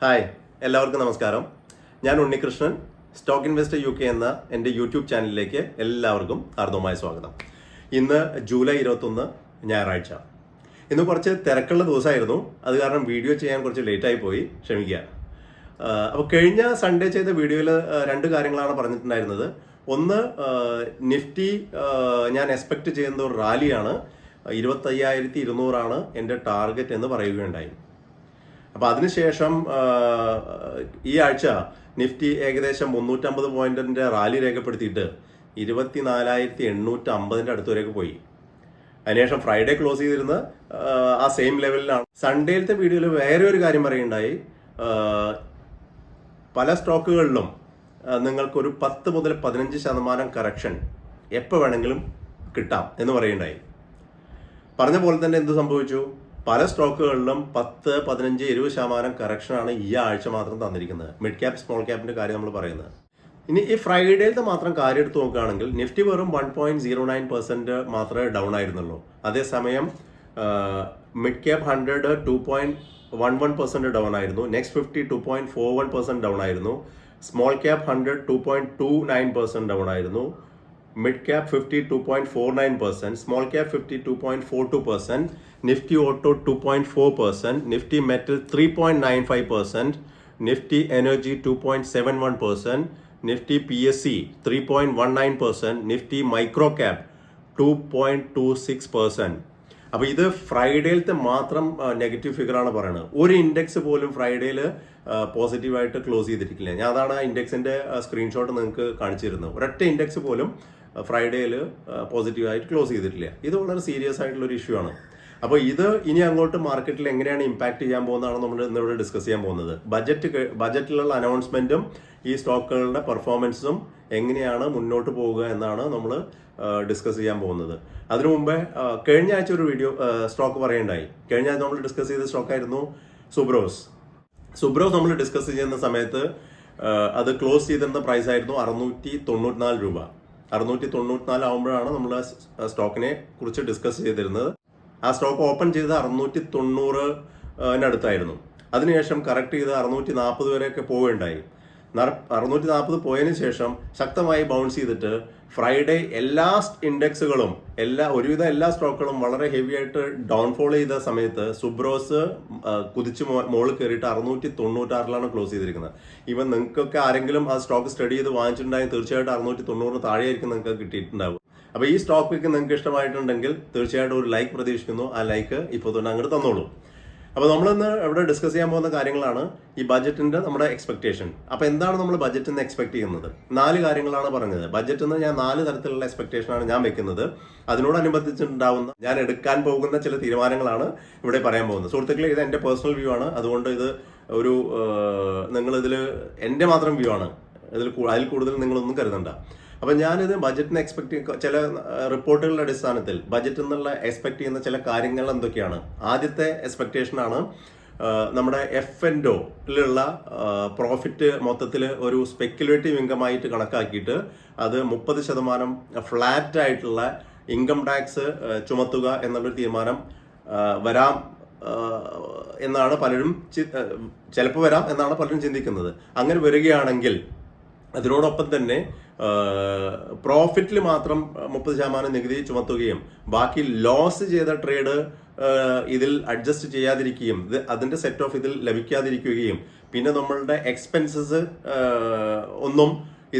Hi, എല്ലാവർക്കും നമസ്കാരം. ഞാൻ ഉണ്ണികൃഷ്ണൻ, സ്റ്റോക്ക് ഇൻവെസ്റ്റർ UK എന്ന എൻ്റെ യൂട്യൂബ് ചാനലിലേക്ക് എല്ലാവർക്കും ഹാർദവമായ സ്വാഗതം. ഇന്ന് ജൂലൈ 21 ഞായറാഴ്ച. ഇന്ന് കുറച്ച് തിരക്കുള്ള ദിവസമായിരുന്നു. അത് കാരണം വീഡിയോ ചെയ്യാൻ കുറച്ച് ലേറ്റായി പോയി, ക്ഷമിക്കുക. അപ്പോൾ കഴിഞ്ഞ സൺഡേ ചെയ്ത വീഡിയോയിൽ രണ്ട് കാര്യങ്ങളാണ് പറഞ്ഞിട്ടുണ്ടായിരുന്നത്. ഒന്ന്, നിഫ്റ്റി ഞാൻ എക്സ്പെക്റ്റ് ചെയ്യുന്ന ഒരു റാലിയാണ്. 25,200 എൻ്റെ ടാർഗറ്റ് എന്ന് പറയുകയുണ്ടായി. അപ്പോൾ അതിനുശേഷം ഈ ആഴ്ച നിഫ്റ്റി ഏകദേശം 350 പോയിന്റിന്റെ റാലി രേഖപ്പെടുത്തിയിട്ട് 24,850 അടുത്തുവരെയൊക്കെ പോയി. അതിനുശേഷം ഫ്രൈഡേ ക്ലോസ് ചെയ്തിരുന്ന ആ സെയിം ലെവലിലാണ്. സൺഡേയിലത്തെ വീഡിയോയിൽ വേറെ ഒരു കാര്യം പറയുണ്ടായി. പല സ്റ്റോക്കുകളിലും നിങ്ങൾക്കൊരു 10 മുതൽ 15% കറക്ഷൻ എപ്പോൾ വേണമെങ്കിലും കിട്ടാം എന്ന് പറയുണ്ടായി. പറഞ്ഞ പോലെ തന്നെ എന്ത് സംഭവിച്ചു? പല സ്റ്റോക്കുകളിലും 10, 15, 20% കറക്ഷനാണ് ഈ ആഴ്ച മാത്രം തന്നിരിക്കുന്നത്. മിഡ് ക്യാപ് സ്മോൾ ക്യാപ്പിന്റെ കാര്യം നമ്മൾ പറയുന്നത്. ഇനി ഈ ഫ്രൈഡേയിലത്തെ മാത്രം കാര്യം എടുത്ത് നോക്കുകയാണെങ്കിൽ നിഫ്റ്റി വെറും 1.09% മാത്രമേ ഡൗൺ ആയിരുന്നുള്ളൂ. അതേസമയം മിഡ് ക്യാപ് 100 2.11% ഡൗൺ ആയിരുന്നു. നെക്സ്റ്റ് 50 2.41% ഡൗൺ ആയിരുന്നു. സ്മോൾ ക്യാപ് 100 2.29% ഡൗൺ ആയിരുന്നു. Mid cap 50 2.49%, small cap 50 2.42%, Nifty auto 2.4%, Nifty metal 3.95%, Nifty energy 2.71%, Nifty PSC 3.19%, Nifty micro cap 2.26%. അപ്പോൾ ഇത് ഫ്രൈഡേയിലത്തെ മാത്രം നെഗറ്റീവ് ഫിഗറാണ് പറയുന്നത്. ഒരു ഇൻഡെക്സ് പോലും ഫ്രൈഡേയിൽ പോസിറ്റീവായിട്ട് ക്ലോസ് ചെയ്തിട്ടില്ല. ഞാൻ അതാണ് ആ ഇൻഡെക്സിന്റെ സ്ക്രീൻഷോട്ട് നിങ്ങൾക്ക് കാണിച്ചിരുന്നത്. ഒരൊറ്റ ഇൻഡെക്സ് പോലും ഫ്രൈഡേയിൽ പോസിറ്റീവായിട്ട് ക്ലോസ് ചെയ്തിട്ടില്ല. ഇത് വളരെ സീരിയസ് ആയിട്ടുള്ള ഒരു ഇഷ്യൂ ആണ്. അപ്പോൾ ഇത് ഇനി അങ്ങോട്ട് മാർക്കറ്റിൽ എങ്ങനെയാണ് ഇമ്പാക്ട് ചെയ്യാൻ പോകുന്നതാണ് നമ്മൾ ഇന്നിവിടെ ഡിസ്കസ് ചെയ്യാൻ പോകുന്നത്. ബജറ്റിലുള്ള അനൗൺസ്മെന്റും ഈ സ്റ്റോക്കുകളുടെ പെർഫോമൻസും എങ്ങനെയാണ് മുന്നോട്ട് പോവുക എന്നാണ് നമ്മൾ ഡിസ്കസ് ചെയ്യാൻ പോകുന്നത്. അതിനു മുമ്പേ കഴിഞ്ഞ ആഴ്ച ഒരു വീഡിയോ സ്റ്റോക്ക് പറയുണ്ടായി. കഴിഞ്ഞ ആഴ്ച നമ്മൾ ഡിസ്കസ് ചെയ്ത സ്റ്റോക്കായിരുന്നു സുബ്രോസ്. നമ്മൾ ഡിസ്കസ് ചെയ്യുന്ന സമയത്ത് അത് ക്ലോസ് ചെയ്തിരുന്ന പ്രൈസ് ആയിരുന്നു 694 രൂപ. 694 ആകുമ്പോഴാണ് നമ്മൾ സ്റ്റോക്കിനെ കുറിച്ച് ഡിസ്കസ് ചെയ്തിരുന്നത്. ആ സ്റ്റോക്ക് ഓപ്പൺ ചെയ്ത് 690 അതിനുശേഷം കറക്റ്റ് ചെയ്ത് 640 വരെയൊക്കെ പോവുകയുണ്ടായി. 640 പോയതിനു ശേഷം ശക്തമായി ബൗൺസ് ചെയ്തിട്ട് ഫ്രൈഡേ എല്ലാ ഇൻഡെക്സുകളും ഒരുവിധം എല്ലാ സ്റ്റോക്കുകളും വളരെ ഹെവി ആയിട്ട് ഡൗൺഫോൾ ചെയ്ത സമയത്ത് സുബ്രോസ് കുതിച്ച് മുകളിൽ കയറിയിട്ട് 696 ക്ലോസ് ചെയ്തിരിക്കുന്നത്. ഈവൻ നിങ്ങൾക്കൊക്കെ ആരെങ്കിലും ആ സ്റ്റോക്ക് സ്റ്റഡി ചെയ്ത് വാങ്ങിച്ചിട്ടുണ്ടെങ്കിൽ തീർച്ചയായിട്ടും 690 താഴെയായിരിക്കും നിങ്ങൾക്ക് കിട്ടിയിട്ടുണ്ടാവും. അപ്പോൾ ഈ സ്റ്റോക്ക് പിക്ക് നിങ്ങൾക്ക് ഇഷ്ടമായിട്ടുണ്ടെങ്കിൽ തീർച്ചയായിട്ടും ഒരു ലൈക്ക് പ്രതീക്ഷിക്കുന്നു. ആ ലൈക്ക് ഇപ്പോൾ തന്നെ അങ്ങോട്ട് തന്നോളൂ. അപ്പോൾ നമ്മളിന്ന് ഇവിടെ ഡിസ്കസ് ചെയ്യാൻ പോകുന്ന കാര്യങ്ങളാണ് ഈ ബജറ്റിന്റെ നമ്മുടെ എക്സ്പെക്ടേഷൻ. അപ്പോൾ എന്താണ് നമ്മൾ ബജറ്റിൽ നിന്ന് എക്സ്പെക്ട് ചെയ്യുന്നത്? 4 കാര്യങ്ങളാണ് പറഞ്ഞത്. ബജറ്റിൽ നിന്ന് ഞാൻ 4 തരത്തിലുള്ള എക്സ്പെക്ടേഷനാണ് ഞാൻ വെക്കുന്നത്. അതിനോടനുബന്ധിച്ചിട്ടുണ്ടാവുന്ന ഞാൻ എടുക്കാൻ പോകുന്ന ചില തീരുമാനങ്ങളാണ് ഇവിടെ പറയാൻ പോകുന്നത്. സുഹൃത്തുക്കളെ, ഇത് എൻ്റെ പേഴ്സണൽ വ്യൂ ആണ്. അതുകൊണ്ട് ഇത് ഒരു നിങ്ങളിതിൽ എൻ്റെ മാത്രം വ്യൂ ആണ്. അതിൽ കൂടുതൽ നിങ്ങളൊന്നും കരുതണ്ട. അപ്പം ഞാനിത് ബജറ്റിന് ചില റിപ്പോർട്ടുകളുടെ അടിസ്ഥാനത്തിൽ ബജറ്റിൽ നിന്നുള്ള എക്സ്പെക്ട് ചെയ്യുന്ന ചില കാര്യങ്ങൾ എന്തൊക്കെയാണ്. ആദ്യത്തെ എക്സ്പെക്ടേഷനാണ് നമ്മുടെ F&Oയിലുള്ള പ്രോഫിറ്റ് മൊത്തത്തിൽ ഒരു സ്പെക്കുലേറ്റീവ് ഇൻകം ആയിട്ട് കണക്കാക്കിയിട്ട് അത് 30% ഫ്ലാറ്റ് ആയിട്ടുള്ള ഇൻകം ടാക്സ് ചുമത്തുക എന്നുള്ളൊരു തീരുമാനം വരാം എന്നാണ് പലരും ചിലപ്പോൾ വരാം എന്നാണ് പലരും ചിന്തിക്കുന്നത്. അങ്ങനെ വരികയാണെങ്കിൽ അതിനോടൊപ്പം തന്നെ പ്രോഫിറ്റിൽ മാത്രം 30% നികുതി ചുമത്തുകയും ബാക്കി ലോസ് ചെയ്ത ട്രേഡ് ഇതിൽ അഡ്ജസ്റ്റ് ചെയ്യാതിരിക്കുകയും അതിന്റെ സെറ്റ് ഓഫ് ഇതിൽ ലഭിക്കാതിരിക്കുകയും പിന്നെ നമ്മളുടെ എക്സ്പെൻസസ് ഒന്നും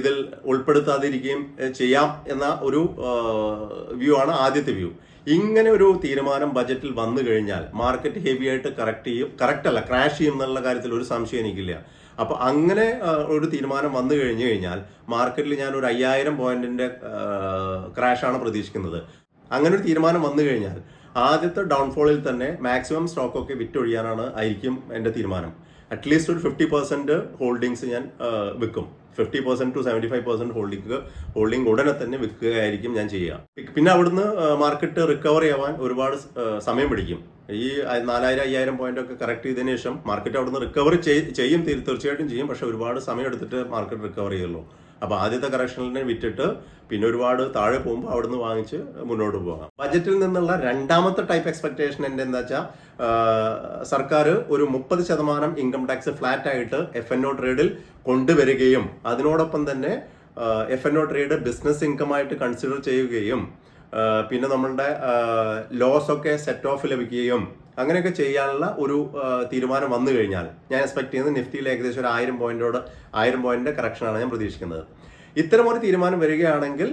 ഇതിൽ ഉൾപ്പെടുത്താതിരിക്കുകയും ചെയ്യാം എന്ന ഒരു വ്യൂ ആണ് ആദ്യത്തെ വ്യൂ. ഇങ്ങനെ ഒരു തീരുമാനം ബജറ്റിൽ വന്നു കഴിഞ്ഞാൽ മാർക്കറ്റ് ഹെവി ആയിട്ട് ക്രാഷ് ചെയ്യും എന്നുള്ള കാര്യത്തിൽ ഒരു സംശയം എനിക്കില്ല. അപ്പൊ അങ്ങനെ ഒരു തീരുമാനം വന്നു കഴിഞ്ഞാൽ മാർക്കറ്റിൽ ഞാൻ ഒരു 5000 പോയിന്റിന്റെ ക്രാഷാണ് പ്രതീക്ഷിക്കുന്നത്. അങ്ങനെ ഒരു തീരുമാനം വന്നു കഴിഞ്ഞാൽ ആദ്യത്തെ ഡൗൺഫോളിൽ തന്നെ മാക്സിമം സ്റ്റോക്കൊക്കെ ആയിരിക്കും എൻ്റെ തീരുമാനം. അറ്റ്ലീസ്റ്റ് ഒരു 50% ഹോൾഡിങ്സ് ഞാൻ വിൽക്കും. 50% to 75% ഹോൾഡിംഗ് ഉടനെ തന്നെ വിൽക്കുകയായിരിക്കും ഞാൻ ചെയ്യുക. പിന്നെ അവിടുന്ന് മാർക്കറ്റ് റിക്കവർ ചെയ്യാൻ ഒരുപാട് സമയം പിടിക്കും. ഈ 4000-5000 പോയിന്റ് ഒക്കെ കറക്റ്റ് ചെയ്തതിനു ശേഷം മാർക്കറ്റ് അവിടുന്ന് റിക്കവർ തീർച്ചയായിട്ടും ചെയ്യും. പക്ഷെ ഒരുപാട് സമയം എടുത്തിട്ട് മാർക്കറ്റ് റിക്കവർ ചെയ്യുള്ളൂ. അപ്പോൾ ആദ്യത്തെ കറക്ഷനിനെ വിറ്റിട്ട് പിന്നെ ഒരുപാട് താഴെ പോകുമ്പോൾ അവിടുന്ന് വാങ്ങിച്ച് മുന്നോട്ട് പോകാം. ബജറ്റിൽ നിന്നുള്ള രണ്ടാമത്തെ ടൈപ്പ് എക്സ്പെക്ടേഷൻ എൻ്റെ എന്താ വെച്ചാൽ, സർക്കാർ ഒരു 30% ഇൻകം ടാക്സ് ഫ്ലാറ്റ് ആയിട്ട് FNO ട്രേഡിൽ കൊണ്ടുവരികയും അതിനോടൊപ്പം തന്നെ FNO ട്രേഡ് ബിസിനസ് ഇൻകം ആയിട്ട് കൺസിഡർ ചെയ്യുകയും പിന്നെ നമ്മളുടെ ലോസ് ഒക്കെ സെറ്റ് ഓഫ് ലഭിക്കുകയും അങ്ങനെയൊക്കെ ചെയ്യാനുള്ള ഒരു തീരുമാനം വന്നു കഴിഞ്ഞാൽ ഞാൻ എക്സ്പെക്ട് ചെയ്യുന്നത് നിഫ്റ്റിയിൽ ഏകദേശം ഒരു 1000 പോയിന്റ് കറക്ഷനാണ് ഞാൻ പ്രതീക്ഷിക്കുന്നത്. ഇത്തരമൊരു തീരുമാനം വരികയാണെങ്കിൽ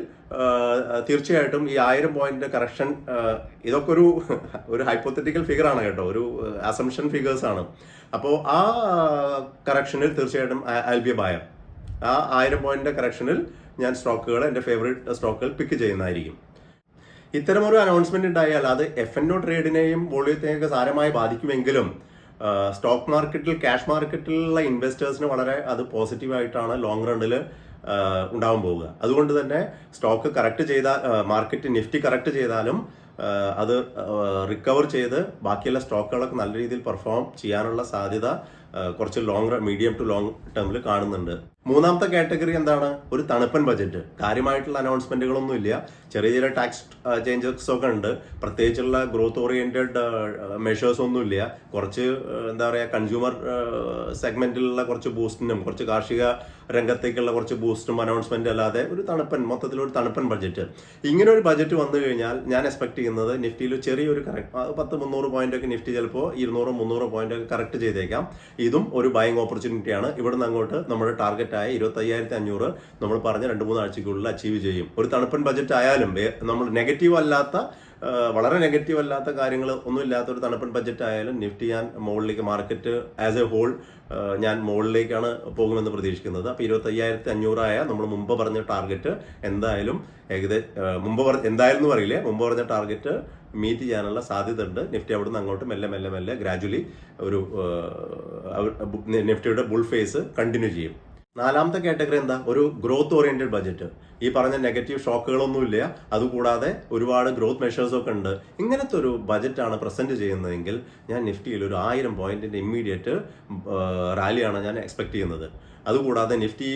തീർച്ചയായിട്ടും ഈ 1000 പോയിന്റ് കറക്ഷൻ, ഇതൊക്കെ ഒരു ഹൈപ്പോത്തറ്റിക്കൽ ഫിഗർ ആണ് കേട്ടോ, ഒരു അസംഷൻ ഫിഗേഴ്സ് ആണ്. അപ്പോൾ ആ കറക്ഷനിൽ തീർച്ചയായിട്ടും ഐ ബി എ ബയർ. ആ 1000 പോയിന്റ് കറക്ഷനിൽ ഞാൻ സ്റ്റോക്കുകൾ, എൻ്റെ ഫേവറേറ്റ് സ്റ്റോക്കുകൾ പിക്ക് ചെയ്യുന്നതായിരിക്കും. ഇത്തരമൊരു അനൗൺസ്മെന്റ് ഉണ്ടായാൽ അത് FNO ട്രേഡിനെയും വോള്യത്തെയൊക്കെ സാരമായി ബാധിക്കുമെങ്കിലും സ്റ്റോക്ക് മാർക്കറ്റിൽ, ക്യാഷ് മാർക്കറ്റിലുള്ള ഇൻവെസ്റ്റേഴ്സിന് വളരെ അത് പോസിറ്റീവായിട്ടാണ് ലോങ് റണ്ണിൽ ഉണ്ടാവാൻ പോവുക. അതുകൊണ്ട് തന്നെ സ്റ്റോക്ക് കറക്റ്റ് ചെയ്താൽ, മാർക്കറ്റ് നിഫ്റ്റി കറക്റ്റ് ചെയ്താലും അത് റിക്കവർ ചെയ്ത് ബാക്കിയുള്ള സ്റ്റോക്കുകളൊക്കെ നല്ല രീതിയിൽ പെർഫോം ചെയ്യാനുള്ള സാധ്യത കുറച്ച് മീഡിയം ടു ലോങ് ടേമിൽ കാണുന്നുണ്ട്. മൂന്നാമത്തെ കാറ്റഗറി എന്താണ്? ഒരു തണുപ്പൻ ബജറ്റ്. കാര്യമായിട്ടുള്ള അനൗൺസ്മെന്റുകളൊന്നും ഇല്ല, ചെറിയ ചെറിയ ടാക്സ് ചേഞ്ചസ് ഒക്കെ ഉണ്ട്, പ്രത്യേകിച്ചുള്ള ഗ്രോത്ത് ഓറിയന്റഡ് മെഷേഴ്സ് ഒന്നും ഇല്ല. കുറച്ച് എന്താ പറയുക, കൺസ്യൂമർ സെഗ്മെന്റിലുള്ള കുറച്ച് ബൂസ്റ്റിനും കുറച്ച് കാർഷിക രംഗത്തേക്കുള്ള കുറച്ച് ബൂസ്റ്റും അനൗൺസ്മെന്റ് അല്ലാതെ ഒരു തണുപ്പൻ, മൊത്തത്തിലൊരു തണുപ്പൻ ബജറ്റ്. ഇങ്ങനെ ഒരു ബജറ്റ് വന്നു കഴിഞ്ഞാൽ ഞാൻ എക്സ്പെക്ട് ചെയ്യുന്നത് നിഫ്റ്റിയിൽ ചെറിയൊരു 10-300 പോയിന്റ് ഒക്കെ നിഫ്റ്റി ചിലപ്പോൾ 200-300 പോയിന്റ് ഒക്കെ കറക്റ്റ് ചെയ്തേക്കാം. ഇതും ഒരു ബൈങ് ഓപ്പർച്യൂണിറ്റിയാണ്. ഇവിടുന്ന് അങ്ങോട്ട് നമ്മുടെ ടാർഗറ്റായ 25,500 നമ്മൾ പറഞ്ഞ 2-3 ആഴ്ചയ്ക്കുള്ളിൽ അച്ചീവ് ചെയ്യും. ഒരു തണുപ്പൻ ബജറ്റ് ആയാലും നമ്മൾ നെഗറ്റീവ് അല്ലാത്ത, വളരെ നെഗറ്റീവ് അല്ലാത്ത കാര്യങ്ങൾ ഒന്നും ഇല്ലാത്ത ഒരു തണുപ്പൻ ബജറ്റ് ആയാലും നിഫ്റ്റി ഞാൻ മുകളിലേക്ക്, മാർക്കറ്റ് ആസ് എ ഹോൾ ഞാൻ മുകളിലേക്കാണ് പോകുമെന്ന് പ്രതീക്ഷിക്കുന്നത്. അപ്പോൾ 25,500 ആയ നമ്മൾ മുമ്പ് പറഞ്ഞ ടാർഗറ്റ് എന്തായാലും എന്തായാലും എന്ന് പറയില്ലേ, മുമ്പ് പറഞ്ഞ ടാർഗറ്റ് മീറ്റ് ചെയ്യാനുള്ള സാധ്യത ഉണ്ട്. നിഫ്റ്റി അവിടുന്ന് അങ്ങോട്ട് മെല്ലെ ഗ്രാജുവലി ഒരു നിഫ്റ്റിയുടെ ബുൾ ഫേസ് കണ്ടിന്യൂ ചെയ്യും. നാലാമത്തെ കാറ്റഗറി എന്താ? ഒരു ഗ്രോത്ത് ഓറിയന്റഡ് ബജറ്റ്. ഈ പറഞ്ഞ നെഗറ്റീവ് ഷോക്കുകളൊന്നുമില്ല, അതുകൂടാതെ ഒരുപാട് ഗ്രോത്ത് മെഷേഴ്സ് ഒക്കെ ഉണ്ട്. ഇങ്ങനത്തെ ഒരു ബജറ്റാണ് പ്രസന്റ് ചെയ്യുന്നതെങ്കിൽ ഞാൻ നിഫ്റ്റിയിൽ ഒരു 1000 പോയിന്റിന്റെ ഇമ്മീഡിയറ്റ് റാലിയാണ് ഞാൻ എക്സ്പെക്ട് ചെയ്യുന്നത്. അതുകൂടാതെ നിഫ്റ്റി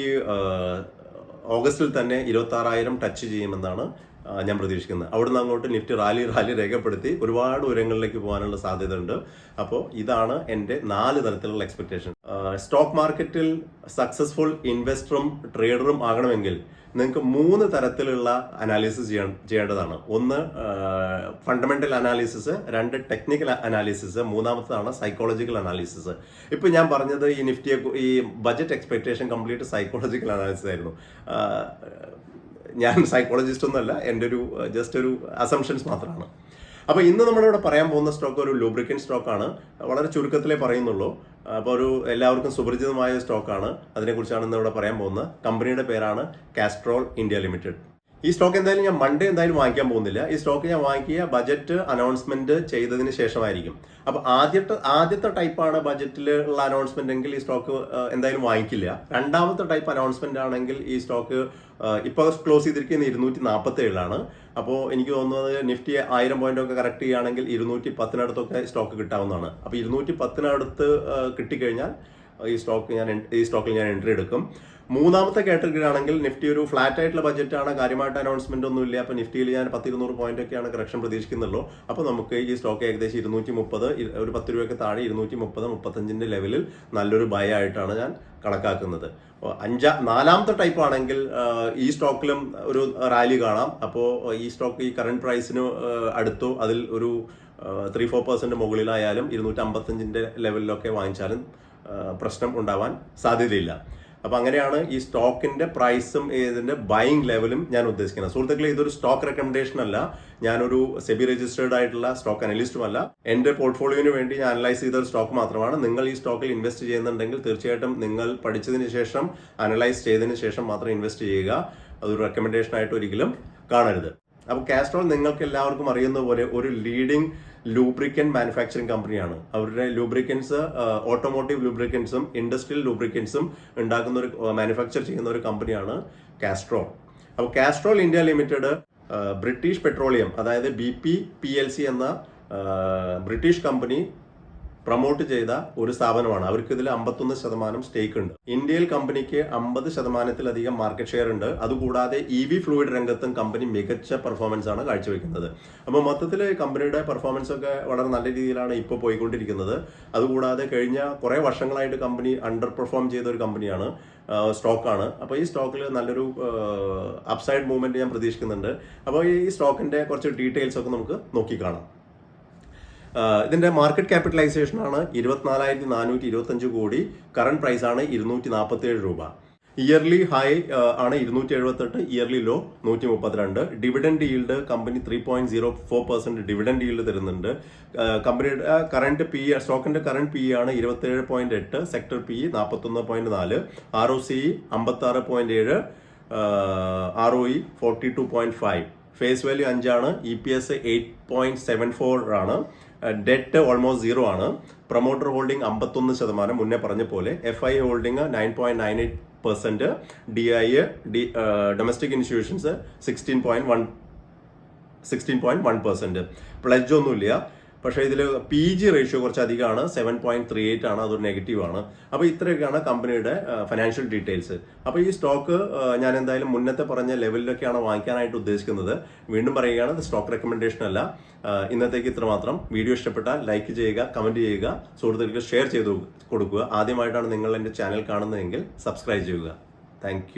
ഓഗസ്റ്റിൽ തന്നെ 26,000 ടച്ച് ചെയ്യുമെന്നാണ് ഞാൻ പ്രതീക്ഷിക്കുന്നത്. അവിടുന്ന് അങ്ങോട്ട് നിഫ്റ്റി റാലി രേഖപ്പെടുത്തി ഒരുപാട് ഉയരങ്ങളിലേക്ക് പോകാനുള്ള സാധ്യത ഉണ്ട്. അപ്പോൾ ഇതാണ് എൻ്റെ 4 തരത്തിലുള്ള എക്സ്പെക്ടേഷൻ. സ്റ്റോക്ക് മാർക്കറ്റിൽ സക്സസ്ഫുൾ ഇൻവെസ്റ്ററും ട്രേഡറും ആകണമെങ്കിൽ നിങ്ങൾക്ക് 3 തരത്തിലുള്ള അനാലിസിസ് ചെയ്യേണ്ടതാണ്. ഒന്ന് ഫണ്ടമെന്റൽ അനാലിസിസ്, 2 ടെക്നിക്കൽ അനാലിസിസ്, മൂന്നാമത്തേതാണ് സൈക്കോളജിക്കൽ അനാലിസിസ്. ഇപ്പൊ ഞാൻ പറഞ്ഞത് ഈ നിഫ്റ്റിയെ, ഈ budget expectation complete psychological analysis ആയിരുന്നു. ഞാൻ സൈക്കോളജിസ്റ്റ് ഒന്നുമല്ല, എൻ്റെ ഒരു ജസ്റ്റ് ഒരു അസംഷൻസ് മാത്രമാണ്. അപ്പോൾ ഇന്ന് നമ്മളിവിടെ പറയാൻ പോകുന്ന സ്റ്റോക്ക് ഒരു ലൂബ്രിക്കൻ സ്റ്റോക്കാണ്. വളരെ ചുരുക്കത്തിലേ പറയുന്നുള്ളൂ. അപ്പോൾ ഒരു എല്ലാവർക്കും സുപരിചിതമായ സ്റ്റോക്കാണ്. അതിനെക്കുറിച്ചാണ് ഇന്ന് ഇവിടെ പറയാൻ പോകുന്നത്. കമ്പനിയുടെ പേരാണ് കാസ്ട്രോൾ ഇന്ത്യ ലിമിറ്റഡ്. ഈ സ്റ്റോക്ക് എന്തായാലും ഞാൻ മൺഡേ എന്തായാലും വാങ്ങിക്കാൻ പോകുന്നില്ല. ഈ സ്റ്റോക്ക് ഞാൻ വാങ്ങിക്കുക ബജറ്റ് അനൗൺസ്മെന്റ് ചെയ്തതിന് ശേഷമായിരിക്കും. അപ്പോൾ ആദ്യത്തെ ടൈപ്പാണ് ബജറ്റിലുള്ള അനൗൺസ്മെന്റ് എങ്കിൽ ഈ സ്റ്റോക്ക് എന്തായാലും വാങ്ങിക്കില്ല. രണ്ടാമത്തെ ടൈപ്പ് അനൗൺസ്മെന്റ് ആണെങ്കിൽ ഈ സ്റ്റോക്ക് ഇപ്പോൾ ക്ലോസ് ചെയ്തിരിക്കുന്നത് 247 അപ്പോൾ എനിക്ക് തോന്നുന്നത് നിഫ്റ്റി 1000 പോയിന്റ് ഒക്കെ കറക്റ്റ് ചെയ്യുകയാണെങ്കിൽ 210 സ്റ്റോക്ക് കിട്ടാവുന്നതാണ്. അപ്പോൾ 210 കിട്ടിക്കഴിഞ്ഞാൽ ഈ സ്റ്റോക്കിൽ ഞാൻ എൻട്രി എടുക്കും. മൂന്നാമത്തെ കാറ്റഗറി ആണെങ്കിൽ നിഫ്റ്റി ഒരു ഫ്ലാറ്റ് ആയിട്ടുള്ള ബജറ്റാണ്, കാര്യമായിട്ട് അനൗൺസ്മെന്റ് ഒന്നും ഇല്ല. അപ്പോൾ നിഫ്റ്റിയിൽ ഞാൻ 10-200 പോയിന്റ് ഒക്കെയാണ് കറക്ഷൻ പ്രതീക്ഷിക്കുന്നുള്ളൂ. അപ്പോൾ നമുക്ക് ഈ സ്റ്റോക്ക് ഏകദേശം 230, ഒരു 10 രൂപയ്ക്ക് താഴെ 230-35 ലെവലിൽ നല്ലൊരു ബൈ ആയിട്ടാണ് ഞാൻ കണക്കാക്കുന്നത്. നാലാമത്തെ ടൈപ്പ് ആണെങ്കിൽ ഈ സ്റ്റോക്കിലും ഒരു റാലി കാണാം. അപ്പോൾ ഈ സ്റ്റോക്ക് ഈ കറന്റ് പ്രൈസിന് അടുത്തോ അതിൽ ഒരു 3-4% മുകളിലായാലും 255 ലെവലിലൊക്കെ വാങ്ങിച്ചാലും പ്രശ്നം ഉണ്ടാവാൻ സാധ്യതയില്ല. അപ്പോൾ അങ്ങനെയാണ് ഈ സ്റ്റോക്കിന്റെ പ്രൈസും ഇതിന്റെ ബൈയിങ് ലെവലും ഞാൻ ഉദ്ദേശിക്കുന്നത്. സുഹൃത്തുക്കളെ, ഇതൊരു സ്റ്റോക്ക് റെക്കമെൻഡേഷൻ അല്ല. ഞാനൊരു സെബി രജിസ്റ്റേർഡ് ആയിട്ടുള്ള സ്റ്റോക്ക് അനലിസ്റ്റുമല്ല. എന്റെ പോർട്ട്ഫോളിയോന് വേണ്ടി ഞാൻ അനലൈസ് ചെയ്ത ഒരു സ്റ്റോക്ക് മാത്രമാണ്. നിങ്ങൾ ഈ സ്റ്റോക്കിൽ ഇൻവെസ്റ്റ് ചെയ്യുന്നുണ്ടെങ്കിൽ തീർച്ചയായിട്ടും നിങ്ങൾ പഠിച്ചതിന് ശേഷം, അനലൈസ് ചെയ്തതിന് ശേഷം മാത്രം ഇൻവെസ്റ്റ് ചെയ്യുക. അതൊരു റെക്കമെൻഡേഷൻ ആയിട്ട് ഒരിക്കലും കാണരുത്. അപ്പോൾ കാസ്ട്രോൾ നിങ്ങൾക്ക് എല്ലാവർക്കും അറിയുന്ന പോലെ ഒരു ലീഡിംഗ് ലൂബ്രിക്കൻ മാനുഫാക്ചറിംഗ് കമ്പനിയാണ്. അവരുടെ ലൂബ്രിക്കൻസ്, ഓട്ടോമോട്ടീവ് ലൂബ്രിക്കൻസും ഇൻഡസ്ട്രിയൽ ലൂബ്രിക്കൻസും ഉണ്ടാക്കുന്ന ഒരു മാനുഫാക്ചർ ചെയ്യുന്ന ഒരു കമ്പനിയാണ് കാസ്ട്രോൾ. അപ്പോൾ Castrol India limited British petroleum, അതായത് BP PLC എന്ന ബ്രിട്ടീഷ് കമ്പനി പ്രൊമോട്ട് ചെയ്ത ഒരു സ്ഥാപനമാണ്. അവർക്ക് ഇതിൽ 51% സ്റ്റേക്ക് ഉണ്ട്. ഇന്ത്യയിൽ കമ്പനിക്ക് 50%-ലധികം മാർക്കറ്റ് ഷെയർ ഉണ്ട്. അതുകൂടാതെ EV ഫ്ലൂയിഡ് രംഗത്തും കമ്പനി മികച്ച പെർഫോമൻസ് ആണ് കാഴ്ചവെക്കുന്നത്. അപ്പോൾ മൊത്തത്തിൽ കമ്പനിയുടെ പെർഫോമൻസ് ഒക്കെ വളരെ നല്ല രീതിയിലാണ് ഇപ്പോൾ പോയിക്കൊണ്ടിരിക്കുന്നത്. അതുകൂടാതെ കഴിഞ്ഞ കുറേ വർഷങ്ങളായിട്ട് കമ്പനി അണ്ടർ പെർഫോം ചെയ്ത ഒരു കമ്പനിയാണ്, സ്റ്റോക്കാണ്. അപ്പോൾ ഈ സ്റ്റോക്കിൽ നല്ലൊരു അപ്സൈഡ് മൂവ്മെന്റ് ഞാൻ പ്രതീക്ഷിക്കുന്നുണ്ട്. അപ്പോൾ ഈ സ്റ്റോക്കിന്റെ കുറച്ച് ഡീറ്റെയിൽസ് ഒക്കെ നമുക്ക് നോക്കിക്കാണാം. ഇതിന്റെ മാർക്കറ്റ് ക്യാപിറ്റലൈസേഷൻ ആണ് 24,425 കോടി. കറന്റ് പ്രൈസ് ആണ് 247 രൂപ. ഇയർലി ഹൈ ആണ് 278, yearly low 132. Dividend yield company 3.04% dividend yield തരുന്നുണ്ട്. കമ്പനിയുടെ കറന്റ് സ്റ്റോക്കിന്റെ കറന്റ് PE ആണ് 27.8, sector PE 41.4, ROCE 56.7, ROE 42.5, face value 5 ആണ്, EPS 8.74 ആണ്, ഡെറ്റ് ഓൾമോസ്റ്റ് 0 ആണ്. പ്രൊമോട്ടർ ഹോൾഡിംഗ് 51%, മുന്നേ പറഞ്ഞ പോലെ. FI holding 9.98%, DI domestic institutions 16.1%. Pledge ഒന്നുമില്ല. പക്ഷേ ഇതിൽ PG റേഷ്യോ കുറച്ച് അധികമാണ്, 7.38 ആണ്, അതൊരു നെഗറ്റീവ് ആണ്. അപ്പോൾ ഇത്രയൊക്കെയാണ് കമ്പനിയുടെ ഫിനാൻഷ്യൽ ഡീറ്റെയിൽസ്. അപ്പോൾ ഈ സ്റ്റോക്ക് ഞാൻ എന്തായാലും മുന്നത്തെ പറഞ്ഞ ലെവലിലൊക്കെയാണ് വാങ്ങിക്കാനായിട്ട് ഉദ്ദേശിക്കുന്നത്. വീണ്ടും പറയുകയാണ്, ഇത് സ്റ്റോക്ക് റെക്കമെൻഡേഷൻ അല്ല. ഇന്നത്തേക്ക് ഇത്ര മാത്രം. വീഡിയോ ഇഷ്ടപ്പെട്ടാൽ ലൈക്ക് ചെയ്യുക, കമന്റ് ചെയ്യുക, സുഹൃത്തുക്കൾക്ക് ഷെയർ ചെയ്ത് കൊടുക്കുക. ആദ്യമായിട്ടാണ് നിങ്ങൾ എൻ്റെ ചാനൽ കാണുന്നതെങ്കിൽ സബ്സ്ക്രൈബ് ചെയ്യുക. താങ്ക്